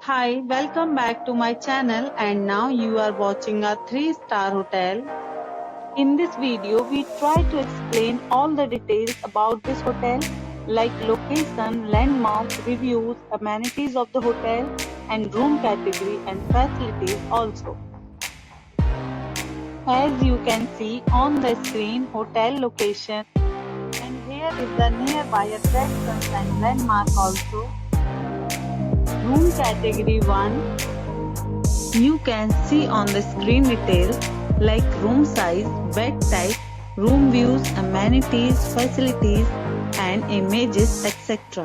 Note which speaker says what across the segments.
Speaker 1: Hi, welcome back to my channel, and now you are watching a 3-star hotel. In this video, we try to explain all the details about this hotel like location, landmarks, reviews, amenities of the hotel and room category and facilities also. As you can see on the screen, hotel location, and here is the nearby attractions and landmark also. Room category 1. You can see on the screen details like room size, bed type, room views, amenities, facilities and images, etc.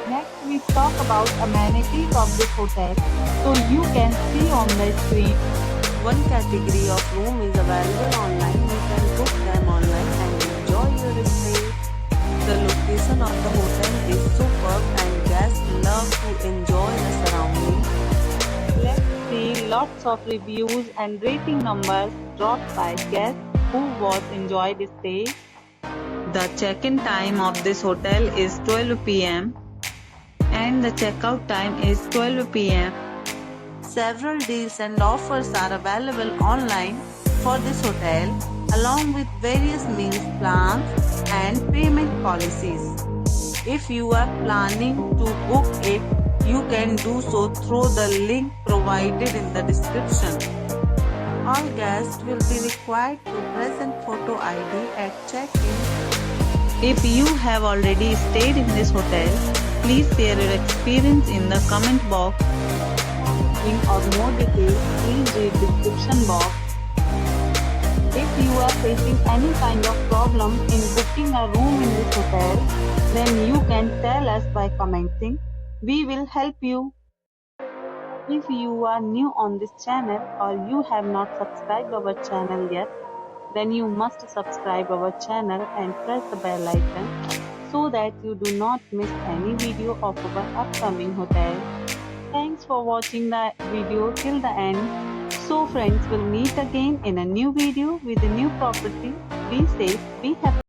Speaker 1: Next we talk about amenities of this hotel. So you can see on the screen, one category of room is available online. You can book them online and enjoy your stay. The location of the hotel is superb and guests love to enjoy the surroundings. Let's see lots of reviews and rating numbers dropped by guests who was enjoyed the stay. The check-in time of this hotel is 12 p.m. and the checkout time is 12 p.m. Several deals and offers are available online for this hotel, along with various meals plans and payment policies. If you are planning to book it, you can do so through the link provided in the description. All guests will be required to present photo ID at check-in. If you have already stayed in this hotel, please share your experience in the comment box. Or more details, please read description box. If you are facing any kind of problem in booking a room in this hotel, then you can tell us by commenting. We will help you. If you are new on this channel or you have not subscribed our channel yet, then you must subscribe our channel and press the bell icon so that you do not miss any video of our upcoming hotel. Thanks for watching the video till the end. So friends, will meet again in a new video with a new property. Be safe, be happy.